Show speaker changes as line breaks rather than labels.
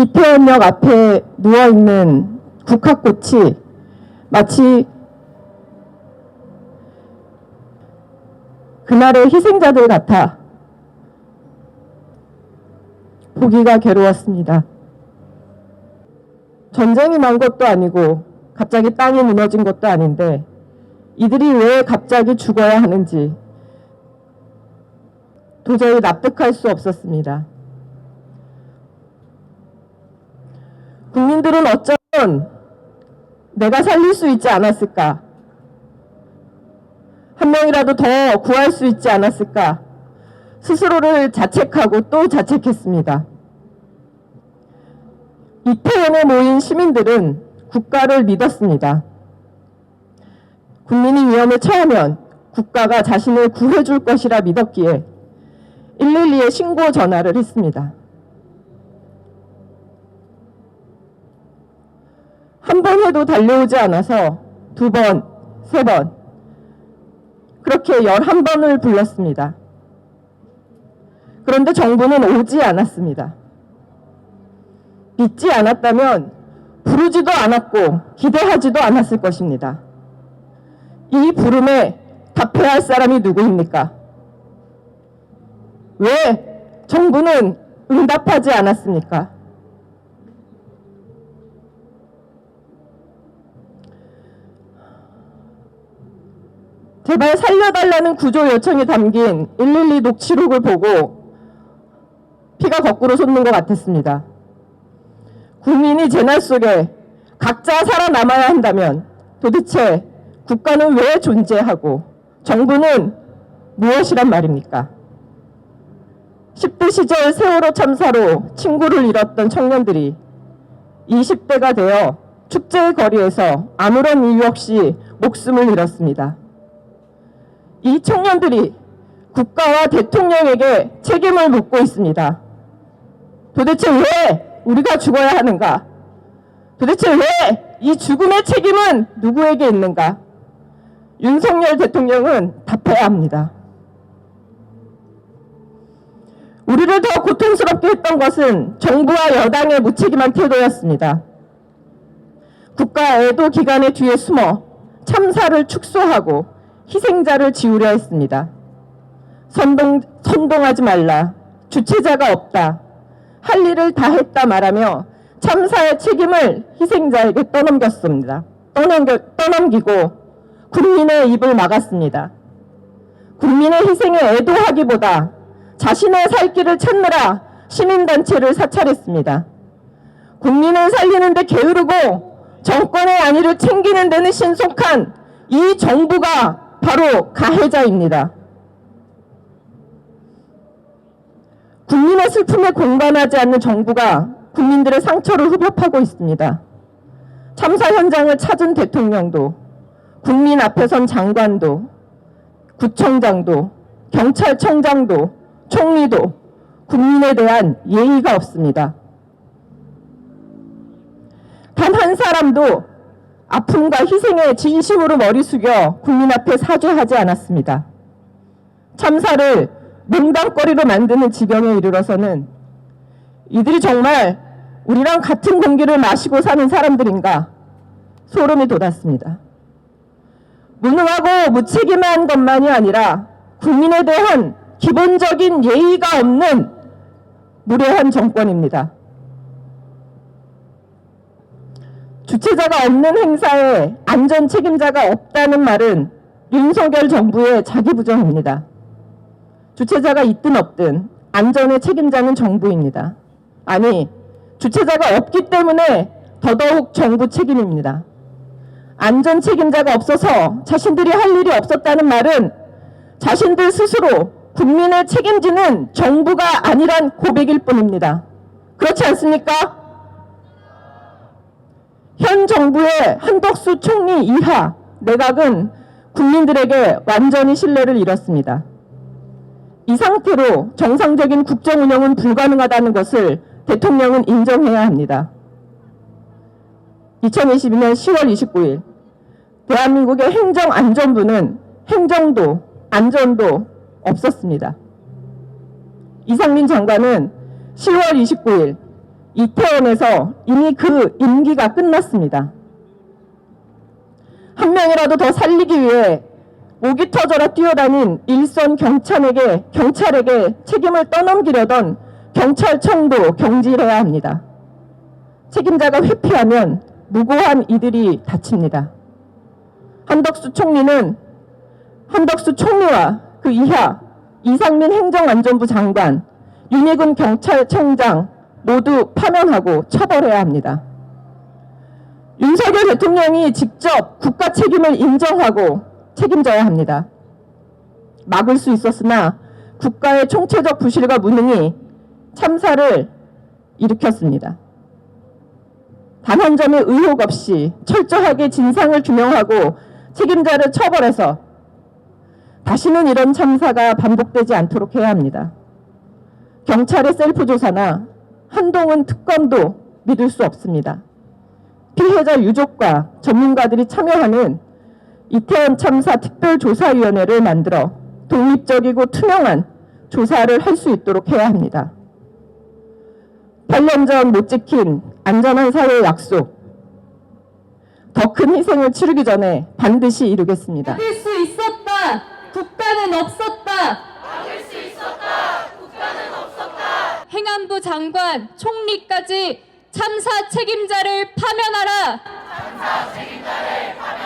이태원역 앞에 누워있는 국화꽃이 마치 그날의 희생자들 같아 보기가 괴로웠습니다. 전쟁이 난 것도 아니고 갑자기 땅이 무너진 것도 아닌데 이들이 왜 갑자기 죽어야 하는지 도저히 납득할 수 없었습니다. 국민들은 어쩌면 내가 살릴 수 있지 않았을까? 한 명이라도 더 구할 수 있지 않았을까? 스스로를 자책하고 또 자책했습니다. 이태원에 모인 시민들은 국가를 믿었습니다. 국민이 위험에 처하면 국가가 자신을 구해줄 것이라 믿었기에 112에 신고 전화를 했습니다. 한 번 해도 달려오지 않아서 2번, 3번 그렇게 11번을 불렀습니다. 그런데 정부는 오지 않았습니다. 믿지 않았다면 부르지도 않았고 기대하지도 않았을 것입니다. 이 부름에 답해야 할 사람이 누구입니까? 왜 정부는 응답하지 않았습니까? 제발 살려달라는 구조 요청이 담긴 112 녹취록을 보고 피가 거꾸로 솟는 것 같았습니다. 국민이 재난 속에 각자 살아남아야 한다면 도대체 국가는 왜 존재하고 정부는 무엇이란 말입니까? 10대 시절 세월호 참사로 친구를 잃었던 청년들이 20대가 되어 축제의 거리에서 아무런 이유 없이 목숨을 잃었습니다. 이 청년들이 국가와 대통령에게 책임을 묻고 있습니다. 도대체 왜 우리가 죽어야 하는가? 도대체 왜 이 죽음의 책임은 누구에게 있는가? 윤석열 대통령은 답해야 합니다. 우리를 더 고통스럽게 했던 것은 정부와 여당의 무책임한 태도였습니다. 국가 애도 기관의 뒤에 숨어 참사를 축소하고 희생자를 지우려 했습니다. 선동하지 말라, 주체자가 없다, 할 일을 다 했다 말하며 참사의 책임을 희생자에게 떠넘기고 국민의 입을 막았습니다. 국민의 희생에 애도하기보다 자신의 살 길을 찾느라 시민단체를 사찰했습니다. 국민을 살리는 데 게으르고 정권의 안위를 챙기는 데는 신속한 이 정부가 바로 가해자입니다. 국민의 슬픔에 공감하지 않는 정부가 국민들의 상처를 흡입하고 있습니다. 참사 현장을 찾은 대통령도, 국민 앞에 선 장관도, 구청장도, 경찰청장도, 총리도 국민에 대한 예의가 없습니다. 단 한 사람도 아픔과 희생에 진심으로 머리 숙여 국민 앞에 사죄하지 않았습니다. 참사를 농담거리로 만드는 지경에 이르러서는 이들이 정말 우리랑 같은 공기를 마시고 사는 사람들인가 소름이 돋았습니다. 무능하고 무책임한 것만이 아니라 국민에 대한 기본적인 예의가 없는 무례한 정권입니다. 주체자가 없는 행사에 안전 책임자가 없다는 말은 윤석열 정부의 자기부정입니다. 주체자가 있든 없든 안전의 책임자는 정부입니다. 아니, 주체자가 없기 때문에 더더욱 정부 책임입니다. 안전 책임자가 없어서 자신들이 할 일이 없었다는 말은 자신들 스스로 국민을 책임지는 정부가 아니란 고백일 뿐입니다. 그렇지 않습니까? 현 정부의 한덕수 총리 이하 내각은 국민들에게 완전히 신뢰를 잃었습니다. 이 상태로 정상적인 국정 운영은 불가능하다는 것을 대통령은 인정해야 합니다. 2022년 10월 29일 대한민국의 행정안전부는 행정도 안전도 없었습니다. 이상민 장관은 10월 29일 이태원에서 이미 그 임기가 끝났습니다. 한 명이라도 더 살리기 위해 목이 터져라 뛰어다닌 일선 경찰에게 책임을 떠넘기려던 경찰청도 경질해야 합니다. 책임자가 회피하면 무고한 이들이 다칩니다. 한덕수 총리와 그 이하 이상민 행정안전부 장관, 윤희근 경찰청장 모두 파면하고 처벌해야 합니다. 윤석열 대통령이 직접 국가 책임을 인정하고 책임져야 합니다. 막을 수 있었으나 국가의 총체적 부실과 무능이 참사를 일으켰습니다. 단 한 점의 의혹 없이 철저하게 진상을 규명하고 책임자를 처벌해서 다시는 이런 참사가 반복되지 않도록 해야 합니다. 경찰의 셀프 조사나 한동훈 특검도 믿을 수 없습니다. 피해자 유족과 전문가들이 참여하는 이태원 참사 특별조사위원회를 만들어 독립적이고 투명한 조사를 할 수 있도록 해야 합니다. 8년 전 못 지킨 안전한 사회의 약속, 더 큰 희생을 치르기 전에 반드시 이루겠습니다.
막을 수 있었다. 국가는 없었다.
막을 수 있었다. 국가는 없었다.
행안부 장관, 총리까지 참사 책임자를 파면하라.
참사 책임자를 파면